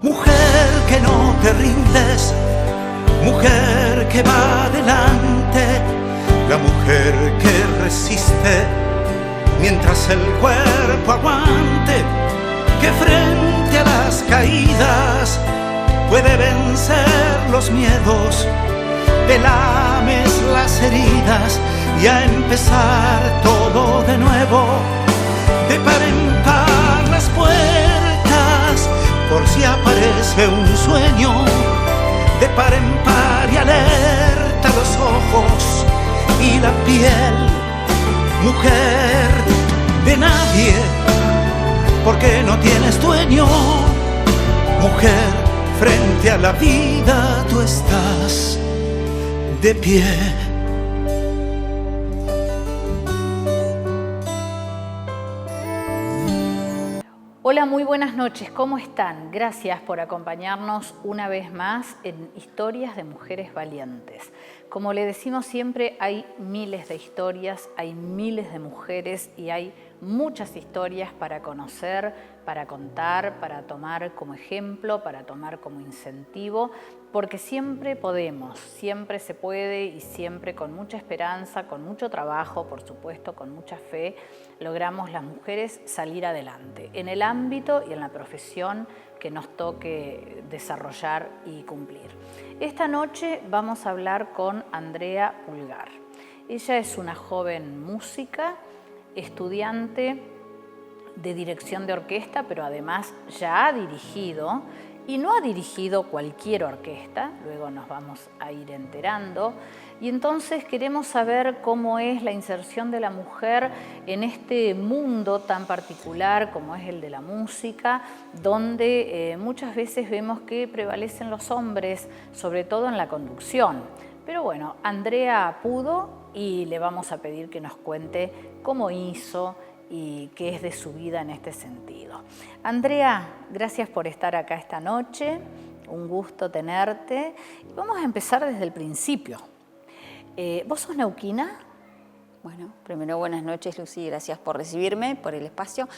Mujer que no te rindes, mujer que va adelante, la mujer que resiste mientras el cuerpo aguante, que frente a las caídas puede vencer los miedos, te lames las heridas y a empezar todo de nuevo, de par en par las puertas, por si aparece un sueño, de par en par y alerta los ojos y la piel, mujer de nadie, porque no tienes dueño, mujer, frente a la vida tú estás de pie. Hola, muy buenas noches, ¿cómo están? Gracias por acompañarnos una vez más en Historias de Mujeres Valientes. Como le decimos siempre, hay miles de historias, hay miles de mujeres y hay muchas historias para conocer, para contar, para tomar como ejemplo, para tomar como incentivo, porque siempre podemos, siempre se puede y siempre con mucha esperanza, con mucho trabajo, por supuesto, con mucha fe, logramos las mujeres salir adelante en el ámbito y en la profesión que nos toque desarrollar y cumplir. Esta noche vamos a hablar con Andrea Pulgar. Ella es una joven música, estudiante de dirección de orquesta, pero además ya ha dirigido, y no ha dirigido cualquier orquesta, luego nos vamos a ir enterando, y entonces queremos saber cómo es la inserción de la mujer en este mundo tan particular como es el de la música, donde muchas veces vemos que prevalecen los hombres, sobre todo en la conducción. Pero bueno, Andrea pudo y le vamos a pedir que nos cuente cómo hizo y qué es de su vida en este sentido. Andrea, gracias por estar acá esta noche, un gusto tenerte. Vamos a empezar desde el principio. ¿Vos sos neuquina? Bueno, primero buenas noches, Lucy, gracias por recibirme, por el espacio.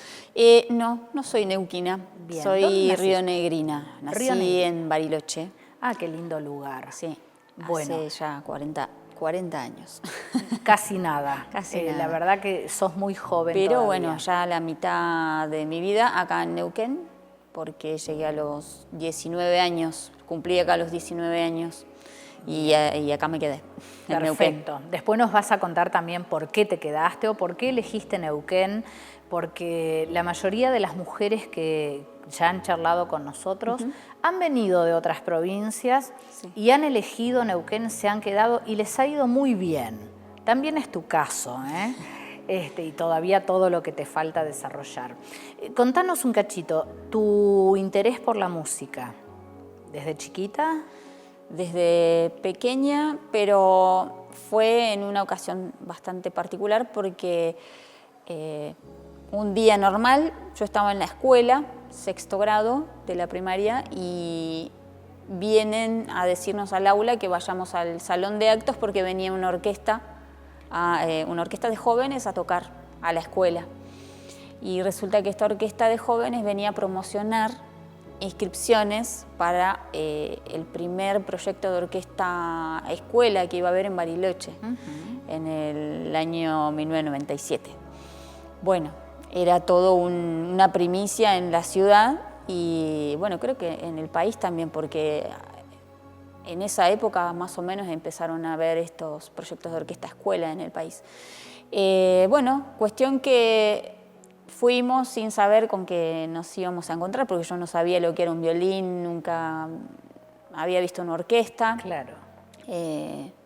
No soy neuquina, Bien. Soy rionegrina, nací en Bariloche. Ah, qué lindo lugar. Sí, bueno. Hace ya 40 años. Casi nada. Casi nada. La verdad que sos muy joven Pero todavía. bueno, ya la mitad de mi vida acá en Neuquén, porque llegué a los 19 años, cumplí acá los 19 años y acá me quedé. En Perfecto. Neuquén. Después nos vas a contar también por qué te quedaste o por qué elegiste Neuquén, porque la mayoría de las mujeres que ya han charlado con nosotros han venido de otras provincias y han elegido Neuquén, se han quedado y les ha ido muy bien. También es tu caso, ¿eh? Y todavía todo lo que te falta desarrollar. Contanos un cachito, tu interés por la música, ¿desde chiquita? Desde pequeña, pero fue en una ocasión bastante particular porque un día normal yo estaba en la escuela, sexto grado de la primaria, y vienen a decirnos al aula que vayamos al salón de actos porque venía una orquesta de jóvenes a tocar a la escuela. Y resulta que esta orquesta de jóvenes venía a promocionar inscripciones para el primer proyecto de orquesta escuela que iba a haber en Bariloche en el año 1997. Bueno, era todo una primicia en la ciudad y bueno, creo que en el país también, porque en esa época más o menos empezaron a haber estos proyectos de orquesta escuela en el país. Bueno, cuestión que fuimos sin saber con qué nos íbamos a encontrar, porque yo no sabía lo que era un violín, nunca había visto una orquesta. Claro.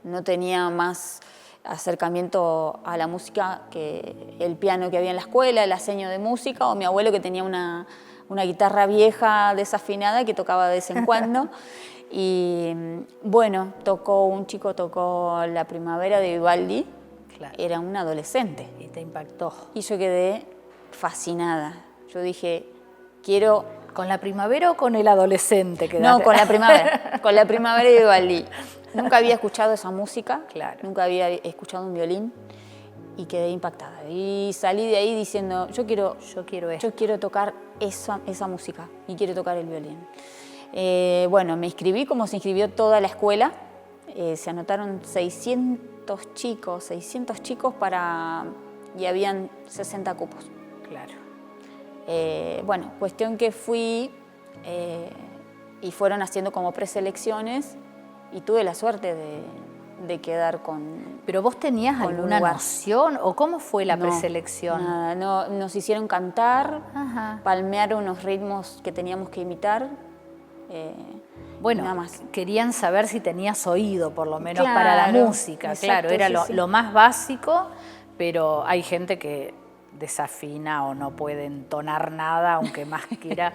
No tenía más acercamiento a la música que el piano que había en la escuela, el aseño de música, o mi abuelo que tenía una guitarra vieja desafinada que tocaba de vez en cuando. Y bueno, un chico tocó La Primavera de Vivaldi, claro. Era un adolescente. Y te impactó. Y yo quedé fascinada. Yo dije, quiero... ¿Con La Primavera o con el adolescente? No, con La Primavera, con La Primavera de Vivaldi. Nunca había escuchado esa música, claro. Nunca había escuchado un violín y quedé impactada. Y salí de ahí diciendo, yo quiero tocar esa música y quiero tocar el violín. Bueno, me inscribí como se inscribió toda la escuela. Se anotaron 600 chicos y habían 60 cupos. Claro. Bueno, cuestión que fui y fueron haciendo como preselecciones y tuve la suerte de quedar con... ¿Pero vos tenías con alguna lugar. noción o cómo fue la No, preselección? Nada, no, nos hicieron cantar, Ajá. palmear unos ritmos que teníamos que imitar. Bueno, nada más. querían saber si tenías oído, por lo menos Claro, para la música. exacto, Claro, era sí, sí. lo más básico, pero hay gente que desafina o no puede entonar nada, aunque más quiera.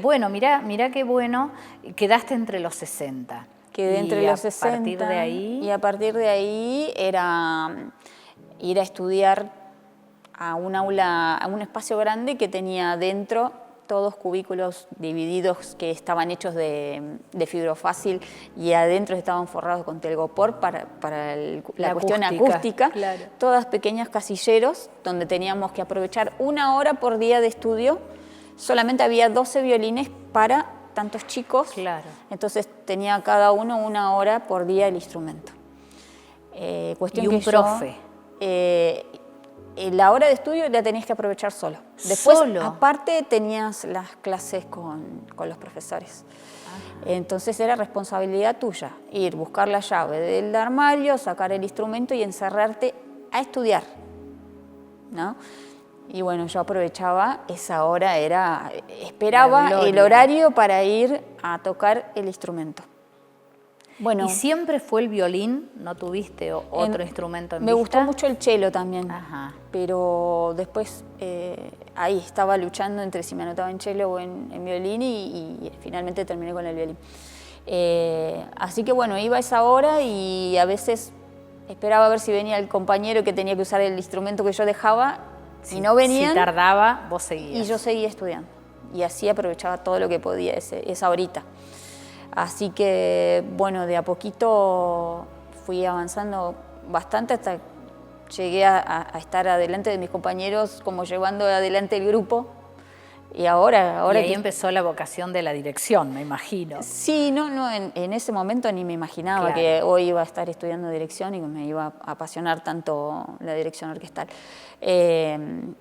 Bueno, mirá qué bueno, quedaste entre los 60. Quedé entre los 60. Y a partir de ahí... Y a partir de ahí era ir a estudiar a un aula, a un espacio grande que tenía dentro todos cubículos divididos que estaban hechos de fibrofácil y adentro estaban forrados con telgopor para la cuestión acústica. Claro. Todas pequeños casilleros donde teníamos que aprovechar 1 hora por día de estudio. Solamente había 12 violines para tantos chicos. Claro. Entonces tenía cada uno 1 hora por día el instrumento. Cuestión ¿Y un que profe? La hora de estudio la tenías que aprovechar solo. Después, ¿Solo? aparte, tenías las clases con los profesores. Entonces era responsabilidad tuya ir, buscar la llave del armario, sacar el instrumento y encerrarte a estudiar, ¿no? Y bueno, yo aprovechaba esa hora, esperaba el horario para ir a tocar el instrumento. Bueno, ¿Y siempre fue el violín? ¿No tuviste otro instrumento en me vista? gustó mucho el cello también, Ajá. pero después ahí estaba luchando entre si me anotaba en cello o en violín y finalmente terminé con el violín. Así que bueno, iba a esa hora y a veces esperaba a ver si venía el compañero que tenía que usar el instrumento que yo dejaba. Si no venían, si tardaba, vos seguías. Y yo seguía estudiando. Y así aprovechaba todo lo que podía esa horita. Así que, bueno, de a poquito fui avanzando bastante hasta llegué a estar adelante de mis compañeros, como llevando adelante el grupo. Y ahora y ahí empezó la vocación de la dirección, me imagino. Sí, no, en ese momento ni me imaginaba Claro. que hoy iba a estar estudiando dirección y que me iba a apasionar tanto la dirección orquestal.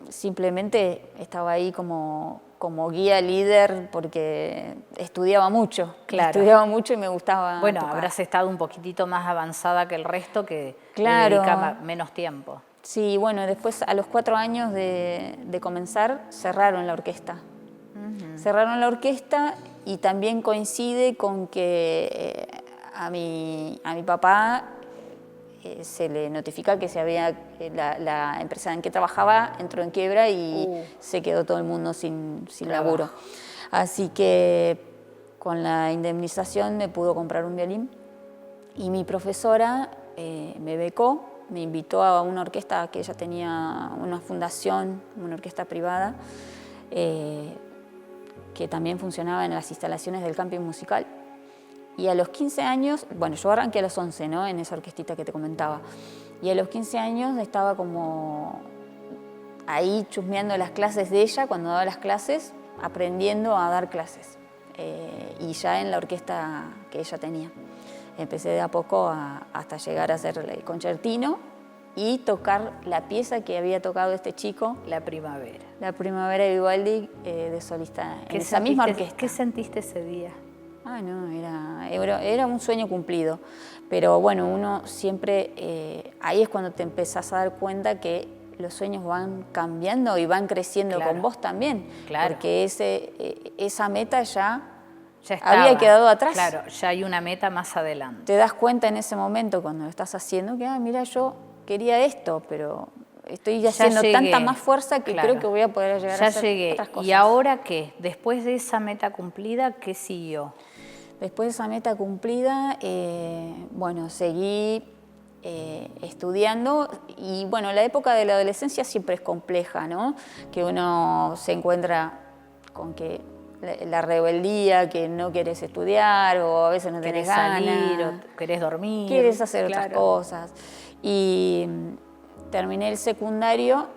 Simplemente estaba ahí como guía, líder, porque estudiaba mucho. Claro. Estudiaba mucho y me gustaba Bueno, tocar. habrás estado un poquitito más avanzada que el resto que Claro. le dedica menos tiempo. Sí, bueno, después a los 4 años de comenzar cerraron la orquesta. Cerraron la orquesta y también coincide con que a mi papá se le notifica que la empresa en que trabajaba entró en quiebra y se quedó todo el mundo sin laburo. Así que con la indemnización me pudo comprar un violín y mi profesora me becó. Me invitó a una orquesta que ella tenía, una fundación, una orquesta privada, que también funcionaba en las instalaciones del camping musical. Y a los 15 años, bueno, yo arranqué a los 11, ¿no? En esa orquestita que te comentaba. Y a los 15 años estaba como ahí chusmeando las clases de ella, cuando daba las clases, aprendiendo a dar clases. Y ya en la orquesta que ella tenía. Empecé de a poco hasta llegar a hacer el concertino y tocar la pieza que había tocado este chico. La primavera. La primavera de Vivaldi, de solista en esa misma orquesta. ¿Qué sentiste ese día? No, era un sueño cumplido. Pero bueno, uno siempre, ahí es cuando te empezás a dar cuenta que los sueños van cambiando y van creciendo con vos también. Claro. Porque esa meta ya estaba, había quedado atrás. Claro, ya hay una meta más adelante. Te das cuenta en ese momento cuando lo estás haciendo que, mira, yo quería esto, pero estoy haciendo tanta más fuerza que creo que voy a poder llegar a hacer otras cosas. ¿Y ahora qué? Después de esa meta cumplida, ¿qué siguió? Después de esa meta cumplida, bueno, seguí estudiando y bueno, la época de la adolescencia siempre es compleja, ¿no? Que uno se encuentra con que la rebeldía, que no querés estudiar o a veces no tenés ganas. Salir o querés dormir. Quieres hacer otras cosas. Y terminé el secundario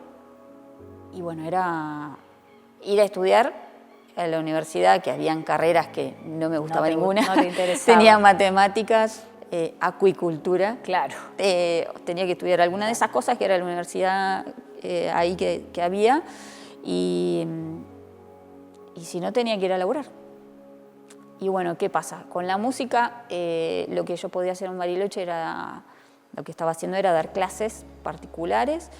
y bueno, era ir a estudiar en la universidad, que habían carreras que no me gustaba ninguna. No te interesaba. Tenía matemáticas, acuicultura. Claro. Tenía que estudiar alguna de esas cosas que era la universidad ahí que había. Y si no, tenía que ir a laburar. Y bueno, ¿qué pasa? Con la música, lo que yo podía hacer en Bariloche lo que estaba haciendo era dar clases particulares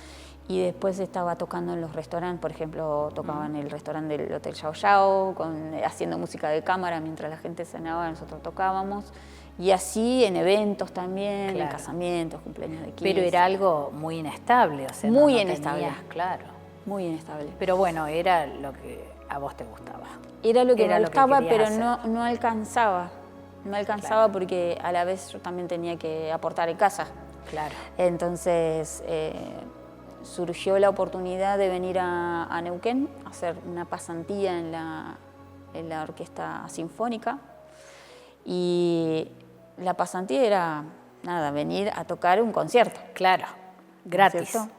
y después estaba tocando en los restaurantes, por ejemplo, tocaba en el restaurante del Hotel Yao Yao, haciendo música de cámara mientras la gente cenaba, nosotros tocábamos. Y así en eventos también, en casamientos, cumpleaños de 15. Pero era algo muy inestable, o sea, muy no inestable. tenías, claro. Muy inestable. Pero bueno, era lo que a vos te gustaba. Era lo que me gustaba, pero hacer. no alcanzaba. No alcanzaba porque a la vez yo también tenía que aportar en casa. Claro. Entonces surgió la oportunidad de venir a Neuquén a hacer una pasantía en la Orquesta Sinfónica. Y la pasantía era, nada, venir a tocar un concierto. Claro, gratis. ¿Cierto?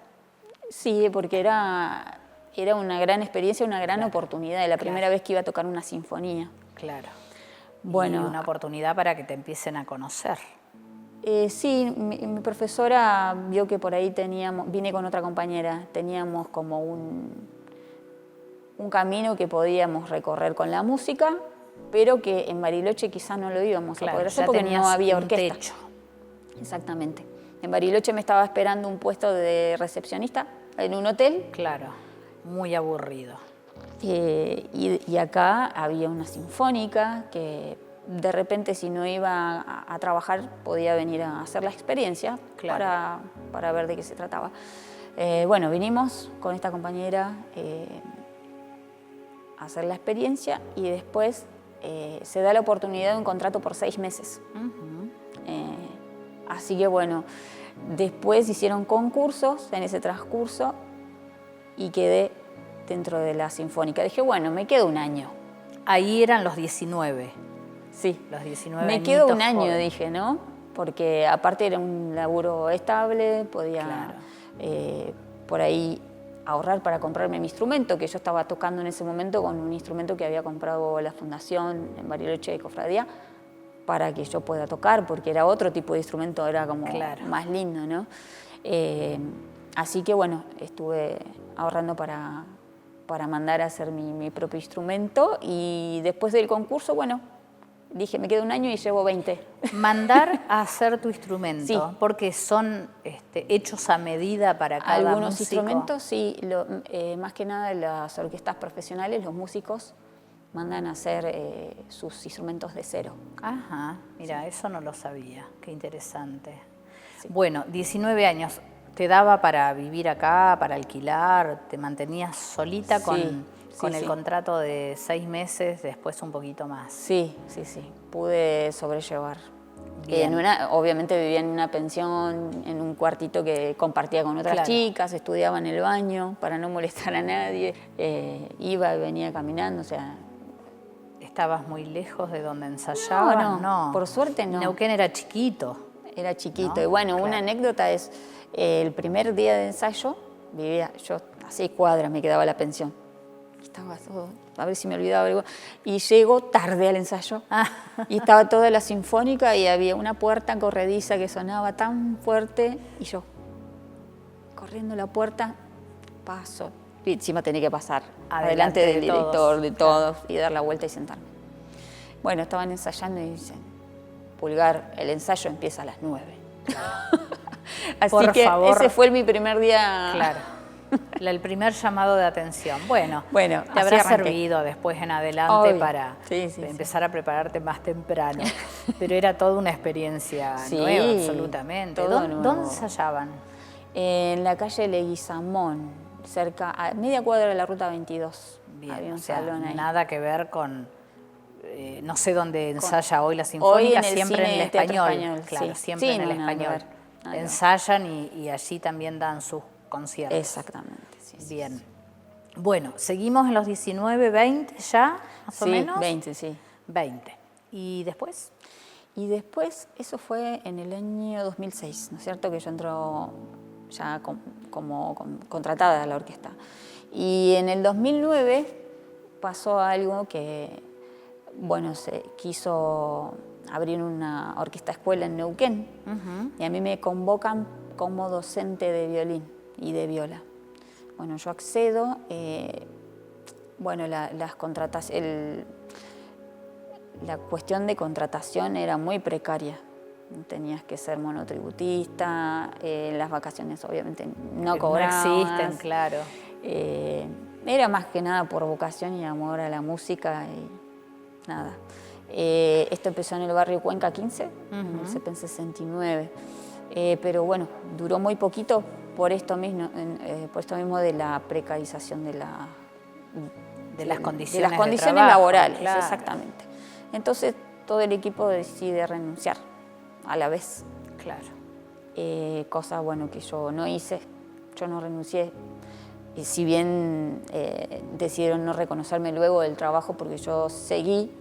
Sí, porque era una gran experiencia, una gran oportunidad. La primera vez que iba a tocar una sinfonía. Claro. Bueno, y una oportunidad para que te empiecen a conocer. Sí, mi profesora vio que por ahí vine con otra compañera, teníamos como un camino que podíamos recorrer con la música, pero que en Bariloche quizás no lo íbamos a poder hacer porque no había orquesta. Techo. Exactamente. En Bariloche me estaba esperando un puesto de recepcionista en un hotel. Claro, muy aburrido. Y acá había una sinfónica que de repente, si no iba a trabajar, podía venir a hacer la experiencia para ver de qué se trataba. Bueno, vinimos con esta compañera a hacer la experiencia y después se da la oportunidad de un contrato por 6 meses. Así que bueno, después hicieron concursos en ese transcurso y quedé dentro de la Sinfónica. Dije, bueno, me quedo un año. Ahí eran los 19. Sí. Los 19 Me quedo un año, joven. dije, ¿no? Porque aparte era un laburo estable, podía por ahí ahorrar para comprarme mi instrumento, que yo estaba tocando en ese momento con un instrumento que había comprado la Fundación en Bariloche de Cofradía, para que yo pueda tocar, porque era otro tipo de instrumento, era como más lindo, ¿no? Así que bueno, estuve ahorrando para mandar a hacer mi propio instrumento y después del concurso, bueno, dije, me quedo un año y llevo 20. Mandar a hacer tu instrumento, sí. Porque son hechos a medida para cada Algunos músico. instrumentos, sí, más que nada las orquestas profesionales, los músicos, mandan a hacer sus instrumentos de cero. Ajá, mira, eso no lo sabía, qué interesante. Sí. Bueno, 19 años, ¿te daba para vivir acá, para alquilar? ¿Te mantenías solita con el contrato de 6 meses, después un poquito más? Sí, pude sobrellevar. Obviamente vivía en una pensión, en un cuartito que compartía con otras chicas, estudiaba en el baño para no molestar a nadie, iba y venía caminando, o sea... ¿Estabas muy lejos de donde ensayabas? No, por suerte no. Neuquén era chiquito. Era chiquito. ¿No? Y bueno, una anécdota es, el primer día de ensayo, yo a 6 cuadras me quedaba la pensión. Estaba todo, a ver si me olvidaba algo. Y llego tarde al ensayo. Y estaba toda la sinfónica y había una puerta corrediza que sonaba tan fuerte. Y yo, corriendo la puerta, paso. Y encima tenía que pasar adelante del director, de todos, y dar la vuelta y sentarme. Bueno, estaban ensayando y dicen, Pulgar, el ensayo empieza a las 9. Así Por que favor. ese fue mi primer día. Claro. El primer llamado de atención. Bueno, te así habrá arranqué. servido después en adelante para Sí, empezar a prepararte más temprano. Pero era toda una experiencia nueva, absolutamente. ¿Dónde ensayaban? En la calle Leguizamón, cerca, a media cuadra de la ruta 22. Bien, había un o sea, salón ahí. nada que ver con... no sé dónde ensaya hoy la Sinfónica, siempre en el español. Claro, siempre en el español. Ensayan y allí también dan sus conciertos. Exactamente. Bien. Bueno, seguimos en los 19, 20 ya, más o menos. 20, sí. 20. ¿Y después? Y después, eso fue en el año 2006, ¿no es cierto? Que yo entro ya como contratada a la orquesta. Y en el 2009 pasó algo que, bueno, se quiso abrir una orquesta escuela en Neuquén y a mí me convocan como docente de violín y de viola. Bueno, yo accedo, bueno, las contrataciones, la cuestión de contratación era muy precaria. Tenías que ser monotributista, las vacaciones obviamente no cobrabas. No existen, claro. Era más que nada por vocación y amor a la música y nada. Esto empezó en el barrio Cuenca 15, en el CEPEN 69. Pero bueno, duró muy poquito por esto mismo de la precarización de las condiciones, laborales, claro. Exactamente. Entonces todo el equipo decide renunciar a la vez. Claro. Cosa, bueno, que yo no hice, yo no renuncié. Y si bien decidieron no reconocerme luego del trabajo porque yo seguí,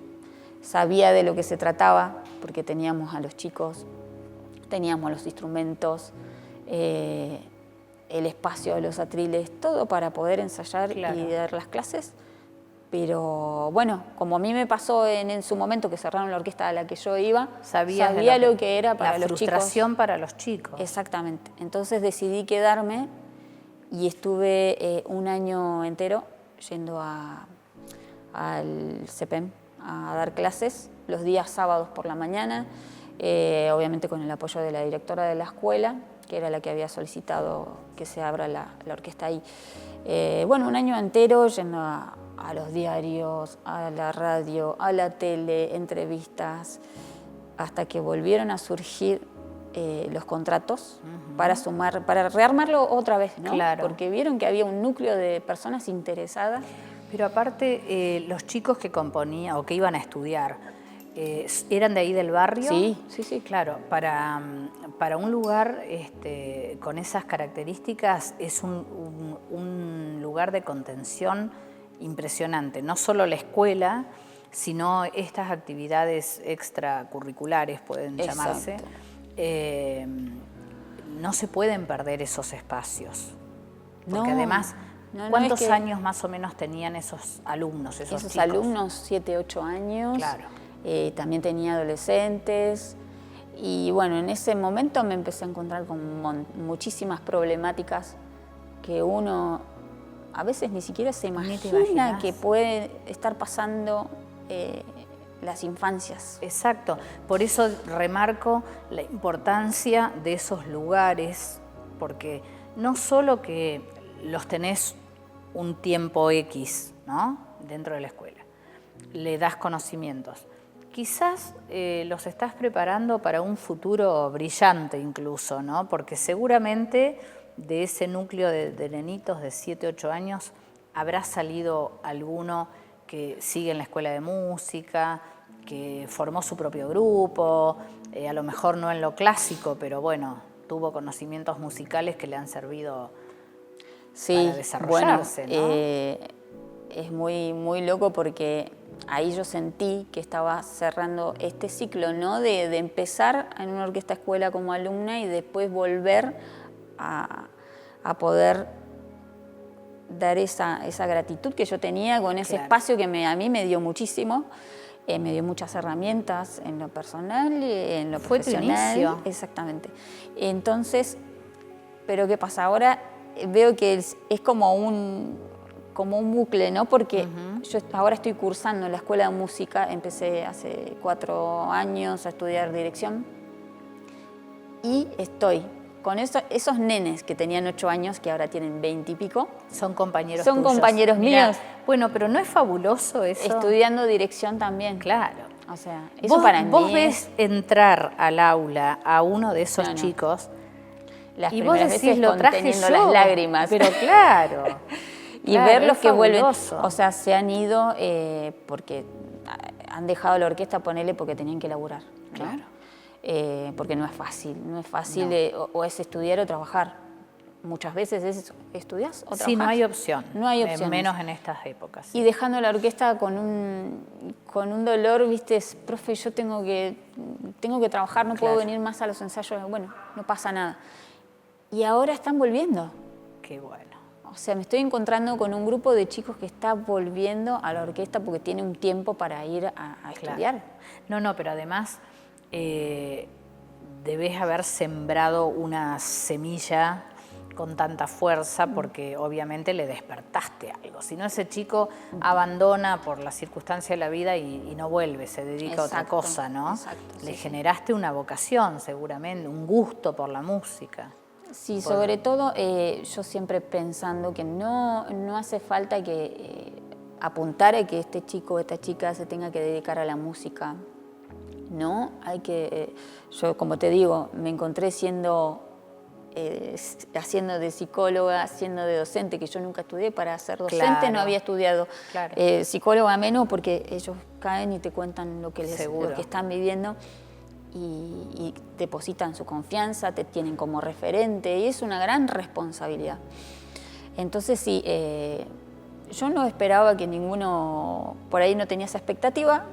sabía de lo que se trataba, porque teníamos a los chicos, teníamos los instrumentos, el espacio de los atriles, todo para poder ensayar y dar las clases. Pero bueno, como a mí me pasó en su momento que cerraron la orquesta a la que yo iba, sabía lo que era para los chicos. La frustración para los chicos. Exactamente. Entonces decidí quedarme y estuve un año entero yendo al CEPEM a dar clases los días sábados por la mañana, obviamente con el apoyo de la directora de la escuela, que era la que había solicitado que se abra la orquesta ahí. Bueno, un año entero yendo a los diarios, a la radio, a la tele, entrevistas, hasta que volvieron a surgir los contratos para rearmarlo otra vez, ¿no? Claro. Porque vieron que había un núcleo de personas interesadas. Pero aparte, los chicos que componían o que iban a estudiar, ¿eran de ahí del barrio? Sí, sí, sí. Claro, para un lugar con esas características es un lugar de contención impresionante. No solo la escuela, sino estas actividades extracurriculares, pueden llamarse. No se pueden perder esos espacios. Porque además, ¿cuántos años más o menos tenían esos alumnos, esos chicos? Alumnos, 7, 8 años. Claro. También tenía adolescentes. Y bueno, en ese momento me empecé a encontrar con muchísimas problemáticas que uno a veces ni siquiera se imagina que puede estar pasando las infancias. Exacto. Por eso remarco la importancia de esos lugares, porque no solo que los tenés un tiempo X, ¿no?, dentro de la escuela, le das conocimientos. Quizás los estás preparando para un futuro brillante incluso, ¿no? Porque seguramente de ese núcleo de nenitos de 7, 8 años habrá salido alguno que sigue en la escuela de música, que formó su propio grupo, a lo mejor no en lo clásico, pero bueno, tuvo conocimientos musicales que le han servido para desarrollarse, ¿no? Es muy, muy loco porque ahí yo sentí que estaba cerrando este ciclo, ¿no? De empezar en una orquesta escuela como alumna y después volver a poder dar esa gratitud que yo tenía con ese espacio que a mí me dio muchísimo. Me dio muchas herramientas en lo personal y en lo profesional. Fue tu inicio. Exactamente. Entonces, pero ¿qué pasa? Ahora veo que es como un bucle, ¿no? Porque yo ahora estoy cursando en la escuela de música, empecé hace 4 años a estudiar dirección y estoy con esos nenes que tenían 8 años, que ahora tienen 20 y pico. Son compañeros tuyos. Son compañeros míos. Bueno, pero ¿no es fabuloso eso? Estudiando dirección también. Claro. O sea, eso para mí. Vos ves entrar al aula a uno de esos chicos y vos decís, lo traje yo, las lágrimas. Pero claro. Y ver los que vuelven, o sea, se han ido porque han dejado la orquesta, ponerle porque tenían que laburar, ¿no? Claro. Porque no es fácil, o es estudiar o trabajar. Muchas veces es estudias o trabajas. Sí, no hay opción. No hay opción. Menos en estas épocas. Y dejando la orquesta con un dolor, viste, profe, yo tengo que trabajar, no puedo venir más a los ensayos. Bueno, no pasa nada. Y ahora están volviendo. Qué bueno. o sea, me estoy encontrando con un grupo de chicos que está volviendo a la orquesta porque tiene un tiempo para ir a estudiar. No, pero además debes haber sembrado una semilla con tanta fuerza porque obviamente le despertaste algo. Si no, ese chico abandona por la circunstancia de la vida y no vuelve, se dedica a otra cosa, ¿no? Exacto, Le sí, generaste una vocación seguramente, un gusto por la música. Sí, sobre todo yo siempre pensando que no hace falta que apuntar a que este chico o esta chica se tenga que dedicar a la música. No, hay que, yo como te digo, me encontré haciendo de psicóloga, haciendo de docente, que yo nunca estudié para ser docente, Claro. no había estudiado Claro. psicóloga menos porque ellos caen y te cuentan lo que Seguro. lo que están viviendo y depositan su confianza, te tienen como referente y es una gran responsabilidad. Entonces sí, yo no esperaba que ninguno, por ahí no tenía esa expectativa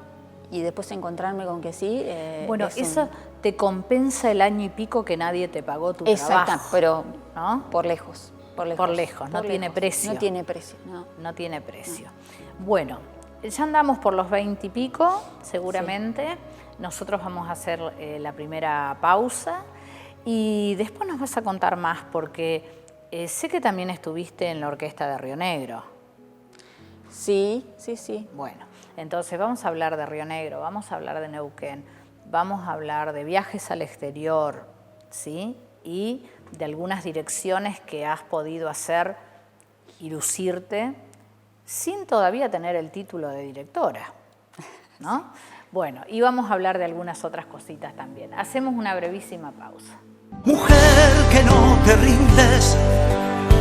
y después encontrarme con que sí. Bueno, eso te compensa el año y pico que nadie te pagó tu trabajo. Pero ¿no? por lejos. No tiene precio. No tiene precio, no. No tiene precio. Bueno, ya andamos por los 20 y pico, seguramente. Sí. Nosotros vamos a hacer la primera pausa y después nos vas a contar más porque sé que también estuviste en la orquesta de Río Negro. Sí. Bueno, entonces vamos a hablar de Río Negro, vamos a hablar de Neuquén, vamos a hablar de viajes al exterior, ¿sí? Y de algunas direcciones que has podido hacer y lucirte sin todavía tener el título de directora, ¿no? Bueno, y vamos a hablar de algunas otras cositas también. Hacemos una brevísima pausa. Mujer que no te rindes,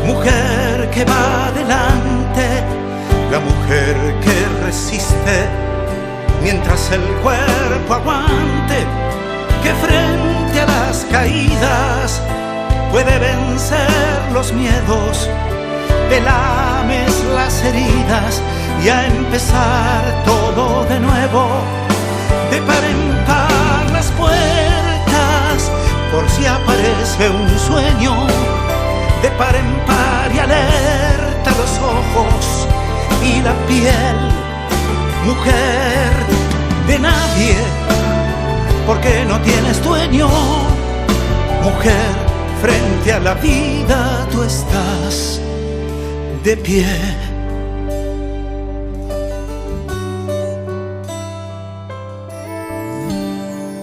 mujer que va adelante, la mujer que resiste mientras el cuerpo aguante, que frente a las caídas puede vencer los miedos, te lames las heridas y a empezar todo de nuevo, de par en par las puertas por si aparece un sueño, de par en par y alerta los ojos y la piel, mujer de nadie porque no tienes dueño, mujer frente a la vida tú estás de pie.